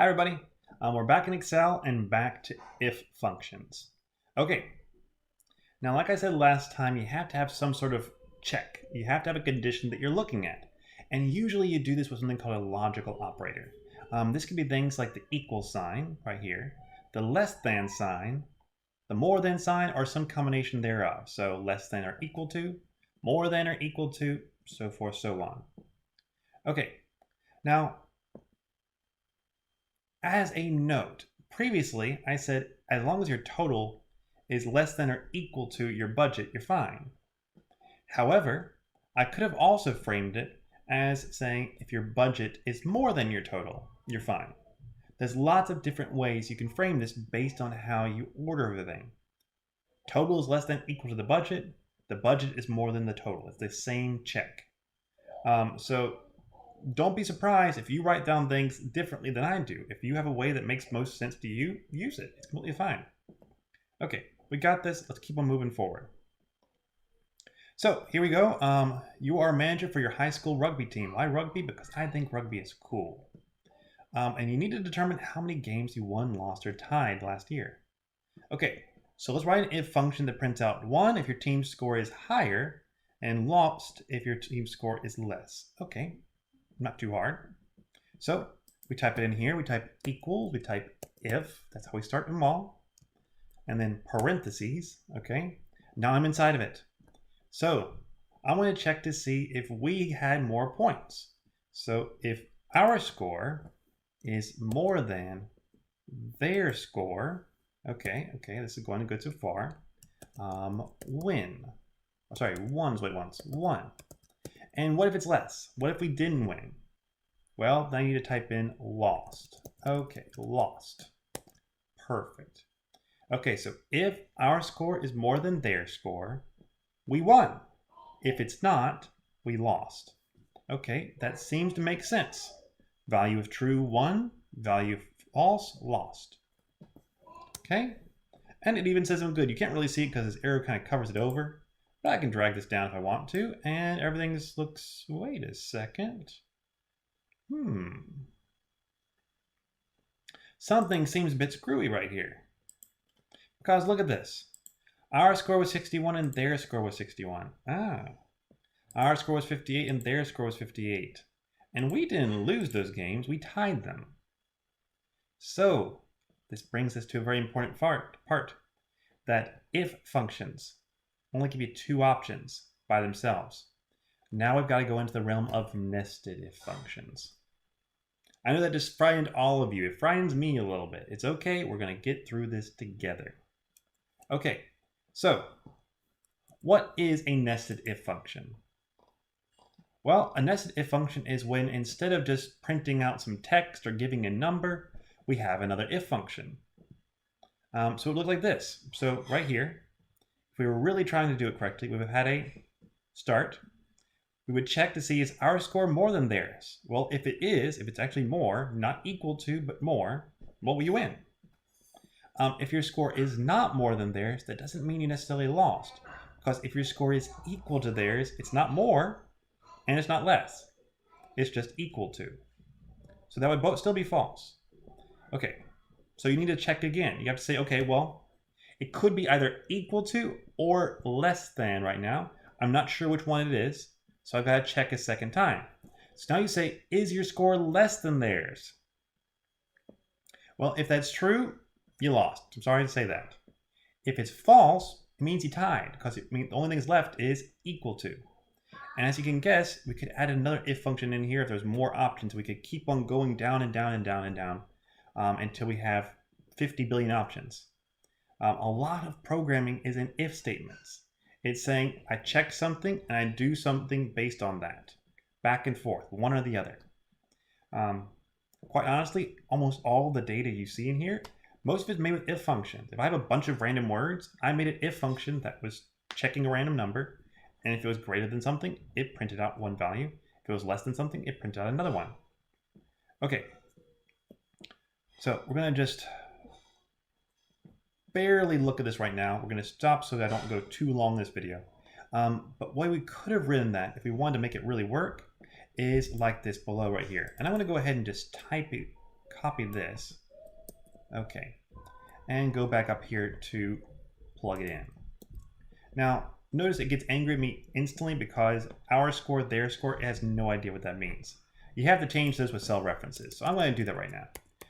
Hi everybody, we're back in Excel and back to if functions. Okay, now like I said last time, you have to have some sort of check. You have to have a condition that you're looking at. And usually you do this with something called a logical operator. This could be things like the equal sign right here, the less than sign, the more than sign, or some combination thereof. So less than or equal to, more than or equal to, so forth, so on. Okay, now as a note, previously I said as long as your total is less than or equal to your budget, you're fine. However, I could have also framed it as saying if your budget is more than your total, you're fine. There's lots of different ways you can frame this based on how you order everything. Total is less than or equal to the budget is more than the total. It's the same check. So don't be surprised if you write down things differently than I do. If you have a way that makes most sense to you, use it. It's completely fine. Okay, we got this. Let's keep on moving forward. So here we go. You are a manager for your high school rugby team. Why rugby? Because I think rugby is cool. And you need to determine how many games you won, lost, or tied last year. Okay, so let's write an if function that prints out 1 if your team's score is higher and lost if your team's score is less. Okay. Not too hard. So we type it in here. We type equals. We type if. That's how we start them all. And then parentheses. Okay. Now I'm inside of it. So I want to check to see if we had more points. So if our score is more than their score. Okay. This is going good so far. Win. Oh, sorry, one's what it wants. 1. And what if it's less? What if we didn't win? Well, now you need to type in lost. Okay, lost. Perfect. Okay, so if our score is more than their score, we won. If it's not, we lost. Okay, that seems to make sense. Value of true, won. Value of false, lost. Okay, and it even says I'm good. You can't really see it because this arrow kind of covers it over. But I can drag this down if I want to, and everything just looks, wait a second. Something seems a bit screwy right here. Because look at this. Our score was 61 and their score was 61. Our score was 58 and their score was 58. And we didn't lose those games, we tied them. So, this brings us to a very important part that if functions only give you 2 options by themselves. Now we've got to go into the realm of nested if functions. I know that just frightened all of you. It frightens me a little bit. It's okay. We're going to get through this together. Okay, so what is a nested if function? Well, a nested if function is when instead of just printing out some text or giving a number, we have another if function. So it would look like this. So right here, if we were really trying to do it correctly, we would have had a start. We would check to see is our score more than theirs. Well, if it is, if it's actually more, not equal to, but more, what will you win? If your score is not more than theirs, that doesn't mean you necessarily lost. Because if your score is equal to theirs, it's not more and it's not less. It's just equal to. So that would both still be false. Okay, so you need to check again. You have to say, okay, well, it could be either equal to or less than right now. I'm not sure which one it is, so I've got to check a second time. So now you say, is your score less than theirs? Well, if that's true, you lost. I'm sorry to say that. If it's false, it means you tied, because it means the only thing that's left is equal to. And as you can guess, we could add another if function in here if there's more options. We could keep on going down and down and down and down until we have 50 billion options. A lot of programming is in if statements. It's saying I check something and I do something based on that. Back and forth, one or the other. Quite honestly, almost all the data you see in here, most of it's made with if functions. If I have a bunch of random words, I made an if function that was checking a random number. And if it was greater than something, it printed out one value. If it was less than something, it printed out another one. Okay. So we're going to just barely look at this right now. We're going to stop so that I don't go too long in this video. But why we could have written that if we wanted to make it really work is like this below right here. And I'm going to go ahead and just type it, copy this. Okay. And go back up here to plug it in. Now, notice it gets angry at me instantly because our score, their score, it has no idea what that means. You have to change those with cell references. So I'm going to do that right now.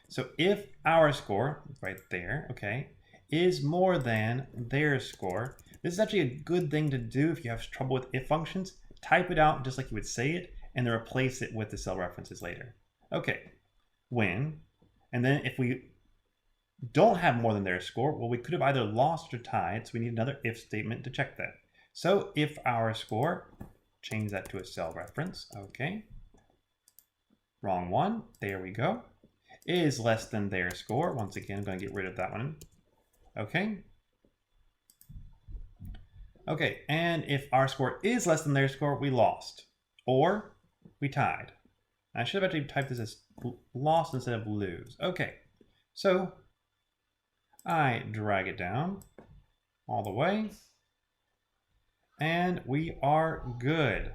So if our score, right there, okay, is more than their score, this is actually a good thing to do if you have trouble with if functions. Type it out just like you would say it, and then replace it with the cell references later. Okay, when, and then if we don't have more than their score, well, we could have either lost or tied, so we need another if statement to check that. So if our score, change that to a cell reference, okay. Wrong one, there we go. Is less than their score. Once again, I'm going to get rid of that one. Okay. Okay, and if our score is less than their score, we lost. Or we tied. I should have actually typed this as lost instead of lose. Okay, so I drag it down all the way. And we are good.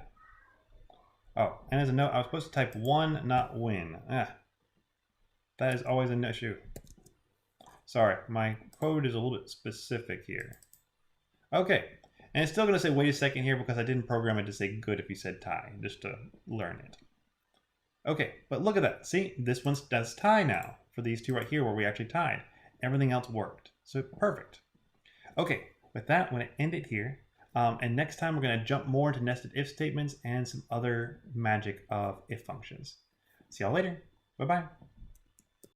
Oh, and as a note, I was supposed to type one, not win. That is always an issue. Sorry, my code is a little bit specific here. Okay, and it's still going to say wait a second here because I didn't program it to say good if you said tie, just to learn it. Okay, but look at that. See, this one does tie now for these two right here where we actually tied. Everything else worked. So perfect. Okay, with that, I'm going to end it here. And next time we're going to jump more into nested if statements and some other magic of if functions. See y'all later. Bye-bye.